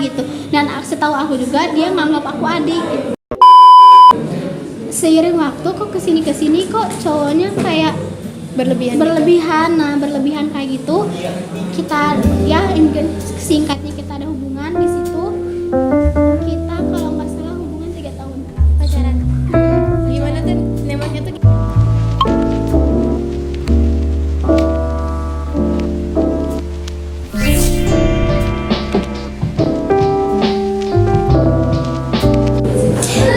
gitu. Dan setahu aku juga dia nganggap aku adik gitu. Seiring waktu kok kesini kok cowoknya kayak berlebihan kayak gitu. Kita ya singkatnya kita ada hubungan di situ. Kita kalau nggak salah hubungan 3 tahun pacaran. Gimana tuh nembaknya tuh?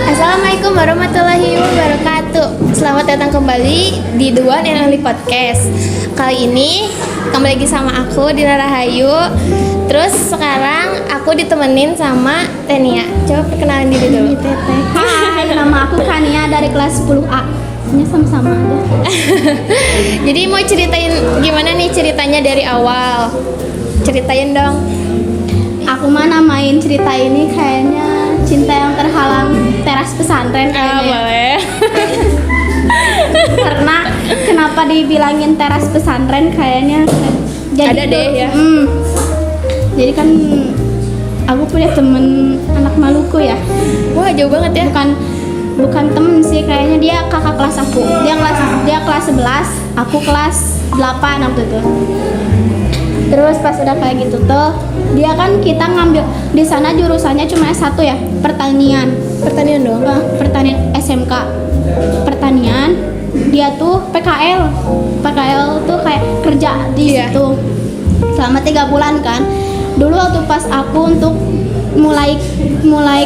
Assalamualaikum warahmatullahi wabarakatuh. Selamat datang kembali di The One and Only Podcast. Kali ini kembali lagi sama aku Dina Rahayu. Terus sekarang aku ditemenin sama Tenia. Coba perkenalan diri dulu. Teteh. Hai, nama aku Kania dari kelas 10A. Ini sama-sama aja. Jadi mau ceritain gimana nih ceritanya dari awal? Ceritain dong. Aku mah namain cerita ini kayaknya cinta yang terhalang teras pesantren kayaknya. Boleh. Karena kenapa dibilangin teras pesantren kayaknya Ada deh ya. Jadi kan aku punya temen anak Maluku ya. Wah, jauh banget ya. Bukan temen sih, kayaknya dia kakak kelas aku. Dia kelas 11, aku kelas 8 waktu itu. Terus pas udah kayak gitu tuh, dia kan kita ngambil di sana jurusannya cuma S1 ya, pertanian. Pertanian dong. Pertanian SMK. Pertanian. Dia tuh PKL. PKL tuh kayak kerja di Iya. situ. Selama 3 bulan kan. Dulu waktu pas aku untuk mulai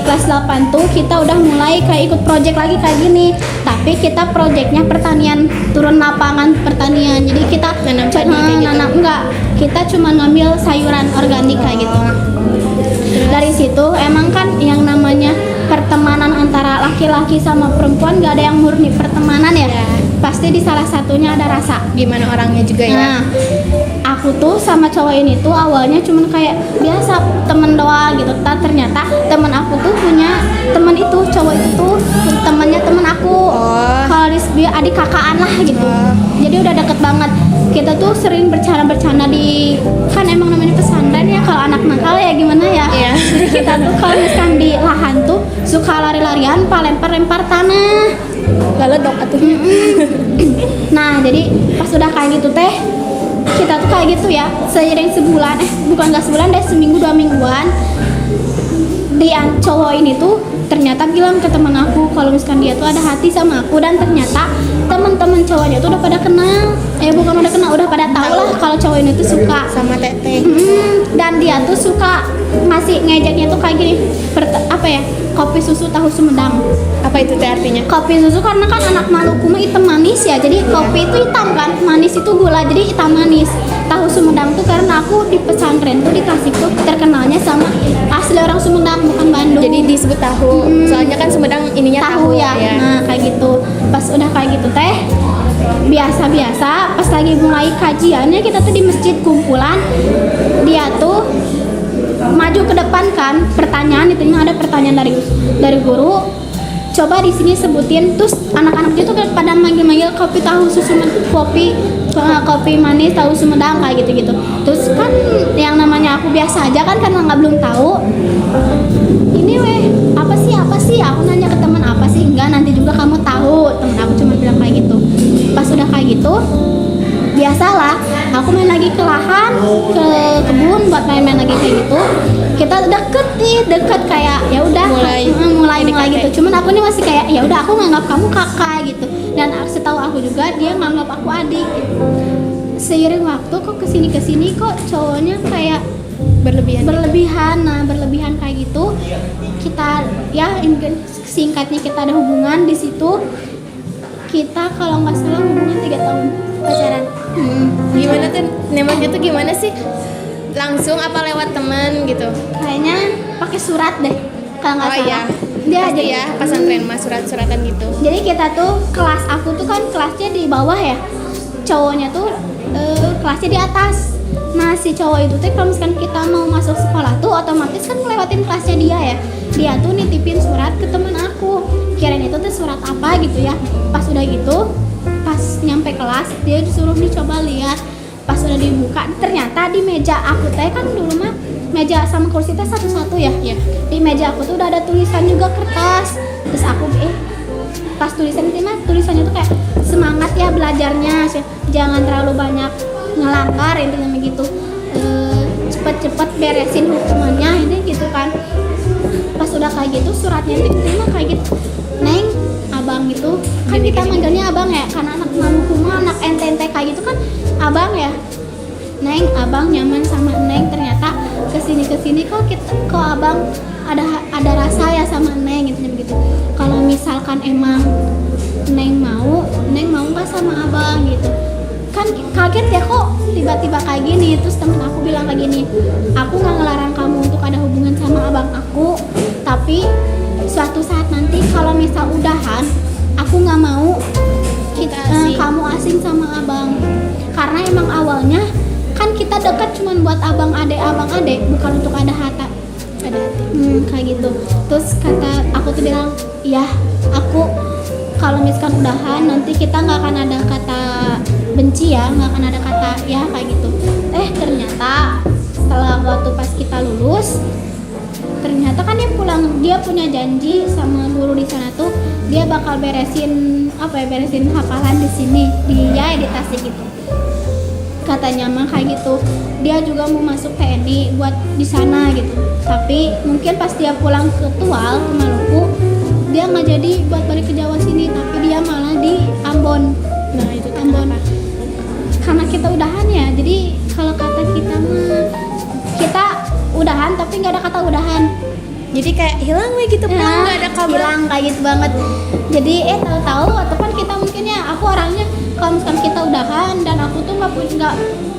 kelas 8 tuh kita udah mulai kayak ikut project lagi kayak gini, tapi kita projectnya pertanian, turun lapangan pertanian. Jadi kita Nanam padi kayak gitu? enggak, kita cuma ngambil sayuran organik kayak gitu. Dari situ emang kan yang namanya pertemanan antara laki-laki sama perempuan gak ada yang murni pertemanan ya. Pasti di salah satunya ada rasa. Gimana orangnya juga ya. Nah, aku tuh sama cowok ini tuh awalnya cuman kayak biasa temen doang gitu. Ternyata temen aku tuh punya temen itu, cowok itu tuh temennya temen aku. Kalau dia adik kakaan lah gitu. Jadi udah deket banget. Kita tuh sering bercanda di, kan emang namanya pesantren ya, kalau anak nakal ya gimana ya. Iya. Jadi kita tuh kalau misalkan di lahan tuh suka lari-larian, lempar tanah. Lalu dok atuh. Nah, jadi pas udah kayak gitu teh, kita tuh kayak gitu ya, seiring sebulan, bukan gak sebulan deh, seminggu 2 mingguan, dia cowok ini tuh ternyata bilang ke teman aku kalau misalkan dia tuh ada hati sama aku. Dan ternyata teman-teman cowoknya tuh udah pada kenal, udah pada tahu lah kalau cowok ini tuh suka Sama teteh. dan dia tuh suka ngasih ngejeknya tuh kayak gini, kopi susu tahu Sumedang. Apa itu teh artinya? Kopi susu karena kan anak Maluku mah hitam manis ya, jadi kopi itu hitam kan, manis itu gula, jadi hitam manis. Tahu Sumedang tuh karena aku di pesantren tuh dikasih tuh terkenalnya sama asli orang Sumedang, bukan Bandung. Jadi disebut tahu. Soalnya kan Sumedang ininya tahu ya. Nah kayak gitu. Pas udah kayak gitu teh, biasa pas lagi mulai kajiannya kita tuh di masjid kumpulan, dia tuh maju ke depan kan, pertanyaan itu ada pertanyaan dari guru, coba di sini sebutin. Terus anak-anak itu kan pada manggil kopi tahu susu, kopi manis tahu Sumedang kayak gitu. Terus kan yang namanya aku biasa aja kan karena belum tahu. Ini apa sih? Aku nanya ke teman apa sih? Enggak, nanti juga kamu tahu. Temen aku cuma bilang kayak gitu. Pas udah kayak gitu, biasalah aku main lagi ke lahan, ke kebun buat main-main lagi kayak gitu. Kita deket kayak ya udah mulai gitu. Cuman aku nih masih kayak ya udah, aku nganggap kamu kakak gitu. Dan setahu aku juga dia nganggap aku adik gitu. Seiring waktu kok kesini kok cowoknya kayak berlebihan kayak gitu. Kita ya singkatnya kita ada hubungan di situ. Kita kalau nggak salah hubungan 3 tahun pacaran. Gimana tuh nembaknya tuh gimana sih? Langsung apa lewat teman gitu? Kayaknya pakai surat deh kalau nggak salah. Iya. Dia Pasti jadi ya pesantren mah surat-suratan gitu. Jadi kita tuh kelas, aku tuh kan kelasnya di bawah ya, cowoknya tuh kelasnya di atas. Nah si cowok itu tuh kalau misalkan kita mau masuk sekolah tuh otomatis kan ngelewatin kelasnya dia ya. Dia tuh nitipin surat ke temen aku, kirain itu tuh surat apa gitu ya. Pas udah gitu, pas nyampe kelas dia disuruh dicoba lihat. Pas udah dibuka, ternyata di meja aku teh kan dulu mah meja sama kursi teh satu-satu ya. Iya. Di meja aku tuh udah ada tulisan juga kertas. Terus aku pas tulisan itu mah tulisannya tuh kayak semangat ya belajarnya, jangan terlalu banyak ngelanggar intinya begitu. Cepet-cepet beresin hukumannya ini gitu kan. Pas udah kayak gitu suratnya itu terima kayak gitu, Neng, abang gitu kan, kita manggilnya abang ya karena anak hukum anak ente kayak gitu kan, abang ya. Neng, abang nyaman sama Neng, ternyata kesini kok abang ada rasa ya sama Neng gitu begitu. Kalau misalkan emang Neng mau nggak sama abang gitu kan, kaget ya kok tiba-tiba kayak gini. Terus temen aku bilang kayak gini, aku nggak ngelarang kamu untuk ada hubungan sama abang aku, tapi suatu saat nanti kalau misal udahan, aku nggak mau kamu asing sama abang, karena emang awalnya kan kita dekat cuman buat abang ade, bukan untuk ada hati. Kayak gitu. Terus kata aku tuh bilang, ya aku kalau misalkan udahan nanti kita nggak akan ada kata benci ya, nggak akan ada kata ya kayak gitu. Ternyata setelah waktu pas kita lulus, ternyata kan dia punya janji sama guru di sana tuh, dia bakal beresin hafalan di sini di Tasik gitu. Katanya mah kayak gitu, dia juga mau masuk TNI buat di sana gitu. Tapi mungkin pas dia pulang ke Tual, ke Maluku, dia nggak jadi buat balik ke Jawa sini, tapi dia malah di Ambon. Nah itu Ambon. Karena kita udahan ya, jadi kalau kata kita mah kita udahan tapi nggak ada kata udahan. Jadi kayak hilang gitu, nggak ada kabar. Hilang kayak gitu banget. Jadi tahu-tahu atau kan kita mungkin ya, aku orangnya kalau misalkan kita udahan dan aku tuh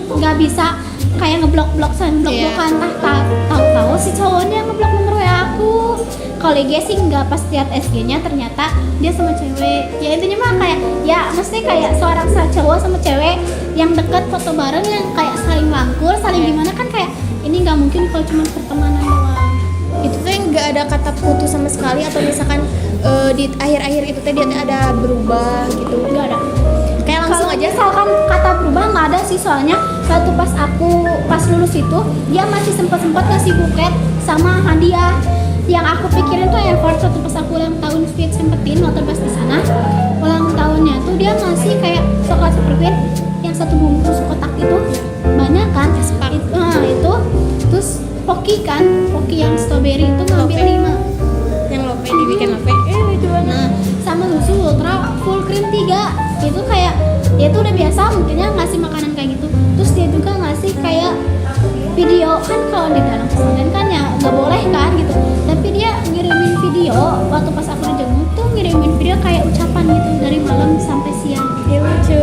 nggak bisa kayak ngeblok-blokan, tahu-tahu si cowoknya ngeblok nomor WA aku. Kalau IG sih nggak, pas lihat SG-nya ternyata dia sama cewek. Ya intinya mah kayak ya mesti kayak seorang cowok sama cewek yang deket foto bareng, yang kayak saling rangkul, saling gimana kan, kayak ini nggak mungkin kalau cuma pertemanan doang. Itu tuh yang nggak ada kata putus sama sekali, atau misalkan di akhir-akhir itu teh dia ada berubah gitu? Nggak ada. Kayak langsung Kalau aja. misalkan kata berubah nggak ada sih, soalnya waktu pas lulus itu dia masih sempat ngasih buket sama hadiah. Yang aku pikirin tuh effort waktu pas aku ulang tahun Sweet Sempetin, waktu pas di sana ulang tahunnya tuh dia ngasih kayak coklat seperti yang satu bungkus kotak itu banyak kan, itu terus Pocky yang strawberry itu ngambil 5, yang lope dibikin lope lucu banget. nah sama susu ultra full cream 3 itu kayak dia tuh udah biasa mungkinnya ngasih makanan kayak gitu. Terus dia juga ngasih kayak video, kan kalau di dalam pesantren kan ya nggak boleh kan gitu, tapi dia ngirimin video waktu pas aku dijenguk tuh, ngirimin video kayak ucapan gitu dari malam sampai siang. Ya, lucu.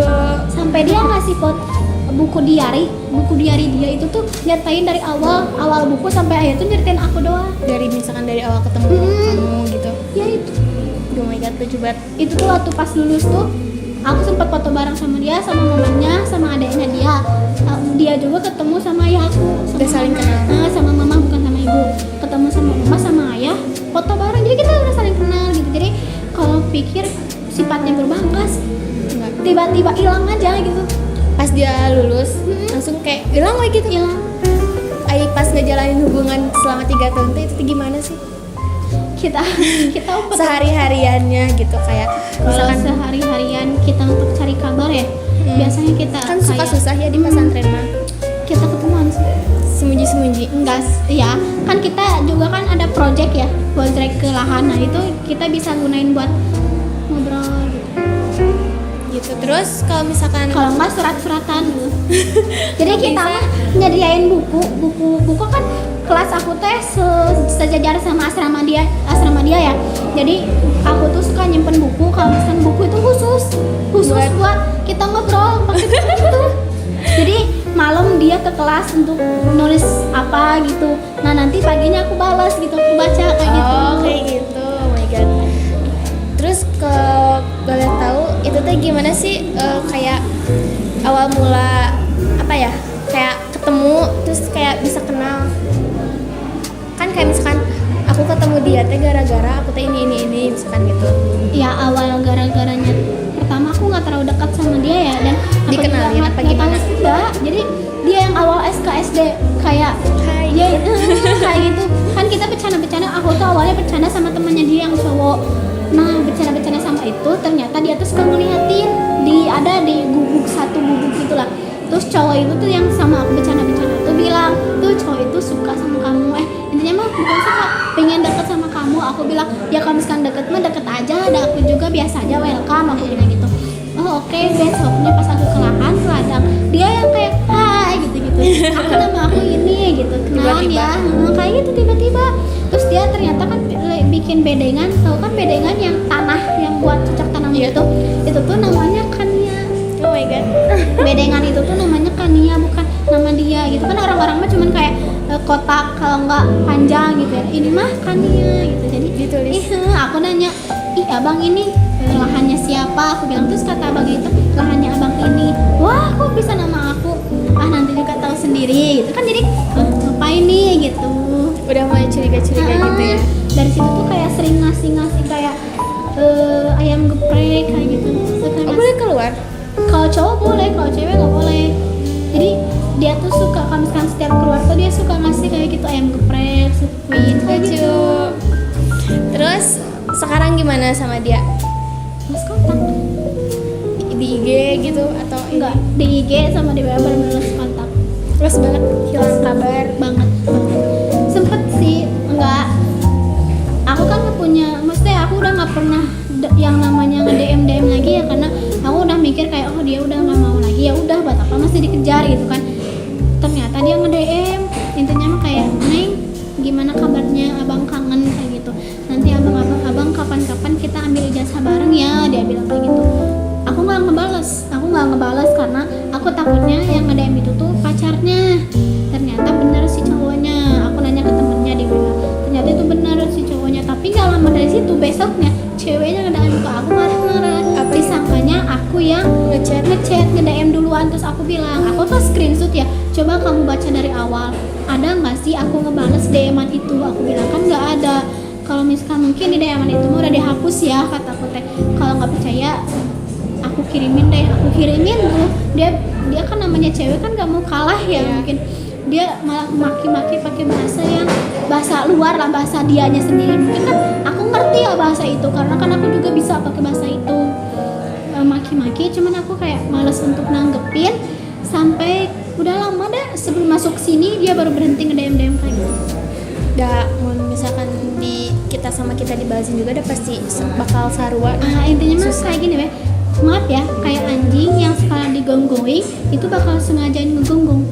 Sampai dia ngasih buku diary dia itu tuh nyertain dari awal buku sampai akhir tuh nyeritain aku doang. Dari misalkan dari awal ketemu kamu gitu. Ya itu. Oh my god, lucu banget. Itu tuh waktu pas lulus tuh aku sempat foto bareng sama dia, sama mamanya, sama adeknya dia. Dia juga ketemu sama ayah aku. Udah saling kenal. Sama mama, bukan sama ibu. Ketemu sama mama sama ayah, foto bareng. Jadi kita udah saling kenal gitu. Jadi kalau pikir sifatnya berubah enggak sih. Tiba-tiba hilang aja gitu. Pas dia lulus langsung kayak hilang lagi gitu. Hilang. Pas ngejalanin hubungan selama 3 tahun itu gimana sih? Kita sehari-hariannya gitu, kayak kalau misalkan sehari-harian kita untuk cari kabar ya, biasanya kita kan suka susah ya di pesantren mah. Kita ketemuan sih. Sembunyi-sembunyi. Enggak, ya kan kita juga kan ada project ya, project ke lahan. Nah itu kita bisa gunain buat ngobrol gitu. Terus kalau misalkan kalau enggak surat-suratan gitu. Jadi kita mah nyediain buku kan kelas aku teh sejajar sama asrama dia ya. Jadi aku tuh suka nyimpen buku, kalau misalkan buku itu khusus buat kita ngobrol pakai buku itu. Jadi malam dia ke kelas untuk nulis apa gitu. Nah nanti paginya aku balas gitu, aku baca kayak gitu. Oh kayak gitu, oh my god. Terus boleh tahu itu tuh gimana sih, kayak awal mula apa ya, kayak ketemu terus kayak bisa kenal. Kan kayak misalkan aku ketemu dia teh gara-gara aku teh ini misalkan gitu. Ya awal gara-garanya pertama aku nggak terlalu dekat sama dia ya, dan aku dikenalin juga apa nggak gimana? tahu juga. Jadi dia yang awal SKSD kayak Hai. dia kayak gitu kan, kita bercanda Nah bercanda-bercanda sama itu ternyata dia tuh suka ngeliatin ada di satu gubuk gitulah. Terus cowok itu tuh yang sama aku bercanda-bercanda tuh bilang tuh cowok itu suka sama kamu, intinya mah bukan suka, pengen deket sama kamu. Aku bilang ya kalau misalkan deket mah deket aja, ada aku juga biasa aja, welcome, aku bilang gitu. Oh oke. Besoknya pas aku ke ladang dia yang kayak hai gitu-gitu, aku nama aku ini gitu, kenalan ya kayak gitu tiba-tiba. Terus dia ternyata kan bikin bedengan, tahu kan bedengan yang tanah yang buat cocok tanam itu tuh namanya Kania. Oh my god. Bedengan itu tuh namanya Kania, bukan nama dia gitu kan. Orang-orang mah cuman kayak kotak kalau nggak panjang gitu ya, ini mah Kania gitu. Jadi Ditulis. Aku nanya, ih abang ini lahannya siapa? Aku bilang. Terus kata abang itu lahannya abang ini. Wah kok bisa nama aku? Nanti juga tahu sendiri gitu kan. Jadi ngapain nih gitu. Udah mulai curiga-curiga gitu ya. Dari situ tuh kayak sering ngasih kayak ayam geprek kayak gitu. Oh boleh keluar? Kalau cowok boleh, kalau cewek nggak boleh. Jadi dia tuh suka kalau misalkan setiap keluar tuh dia suka ngasih kayak gitu ayam geprek, squid kayak Lucu. gitu. Terus sekarang gimana sama dia? Mas kontak? Di IG gitu atau Enggak, di IG sama di WA bener-bener lost kontak. Terus banget hilang kabar. Banget. Sempet sih, enggak. Aku kan nggak punya, maksudnya aku udah nggak pernah yang namanya nge-DM lagi ya, karena aku udah mikir kayak oh dia udah nggak mau lagi, ya udah buat apa masih dikejar gitu kan. Ternyata dia nge-DM, intinya mah kayak Neng gimana kabarnya, abang kangen kayak gitu. Nanti abang kapan-kapan kita ambil ijazah bareng ya, dia bilang kayak gitu. Aku nggak ngebales karena aku takutnya yang nge-DM itu tuh pacarnya. Ternyata bener si cowoknya. Aku nanya ke temennya di WA, ternyata itu bener si cowoknya. Tapi nggak lama dari situ besoknya ceweknya nge-DM ke aku marah-marah. Disangkanya aku yang ngechat nge-DM duluan. Terus aku bilang, aku tuh screenshot ya, coba kamu baca dari awal, ada nggak sih aku ngebales DM-an itu. Aku bilang kan nggak ada. Kalau misalkan mungkin di DM-an itu udah dihapus ya, kataku teh. Kalau nggak percaya aku kirimin tuh. Dia kan namanya cewek kan nggak mau kalah ya. Mungkin dia malah maki-maki pakai bahasa luar lah, bahasa dianya sendiri. Mungkin kan aku ngerti ya bahasa itu karena kan aku juga bisa pakai bahasa itu. Maki-maki, cuman aku kayak males untuk nanggepin. Sampai udah lama dah sebelum masuk sini dia baru berhenti nge-DM kayak gitu. Mau misalkan kita sama kita dibalasin juga udah pasti bakal sarua. Intinya mah kayak gini weh. Maaf ya, kayak anjing yang sekarang digonggongin itu bakal sengajain ngegonggong.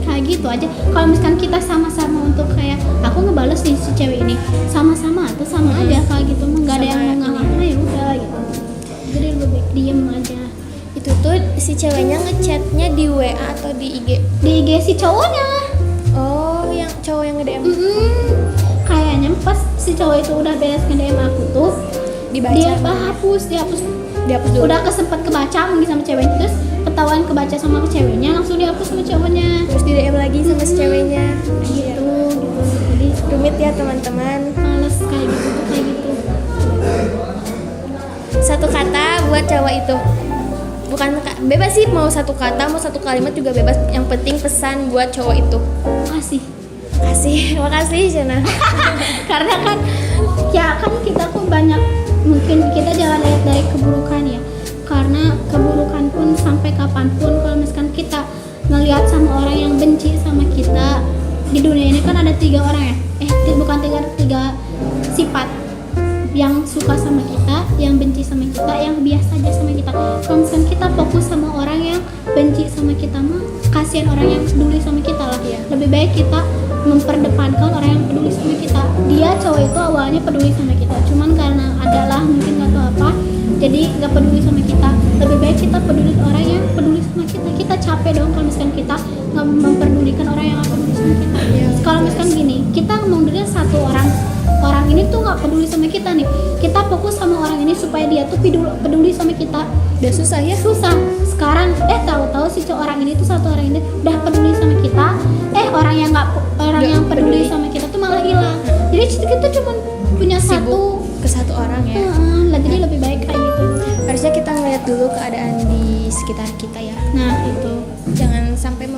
Kayak gitu aja. Kalau misalkan kita sama-sama untuk kayak aku ngebales nih si cewek ini, sama-sama atau sama aja kayak gitu, nggak ada yang mau ngalah, ya udah gitu. Jadi lebih baik diem aja. Itu tuh si ceweknya ngechatnya di WA atau di IG? Di IG si cowoknya. Oh, yang cowok yang nge-DM. Kayaknya pas si cowok itu udah beres nge-DM aku tuh, Dibaca. dia hapus Dihapus dulu. udah kesempet kebaca mungkin sama ceweknya, terus ketahuan kebaca sama ceweknya, langsung dihapus sama cowoknya. Terus di DM lagi sama si ceweknya. Gitu. Jadi Rumit ya teman-teman. males kayak gitu. Satu kata buat cowok itu. Bukan bebas sih, mau satu kata mau satu kalimat juga bebas. Yang penting pesan buat cowok itu. Makasih Jana. Karena kan ya kan kita tuh banyak, mungkin kita jangan lihat dari keburukan ya, karena keburukan pun sampai kapanpun kalau misalkan kita ngelihat sama orang yang benci sama kita. Di dunia ini kan ada 3 orang ya, bukan tiga sifat, yang suka sama kita, yang benci sama kita, yang biasa aja sama kita. Kalau misalkan kita fokus sama orang yang benci sama kita mah kasihan orang yang peduli sama kita lah ya. Lebih baik kita memperdepankan orang yang peduli sama kita. Dia cowok itu awalnya peduli sama kita, cuman karena adalah mungkin nggak tahu apa jadi nggak peduli sama kita. Lebih baik kita peduli orang yang peduli sama kita. Kita capek dong kalau misalkan kita nggak memperdulikan orang yang nggak peduli sama kita. Kalau misalkan gini, kita ngomongin satu orang ini tuh nggak peduli sama kita nih, kita fokus sama orang ini supaya dia tuh peduli sama kita. Udah susah ya? Susah. Sekarang tahu-tahu si orang ini tuh satu orang ini udah peduli sama kita, orang yang peduli sama kita tuh malah hilang. Jadi kita cuma punya Sibuk ke satu orang ya. Jadi lebih baik kayak gitu. Harusnya kita ngeliat dulu keadaan di sekitar kita ya. Nah itu Jangan sampai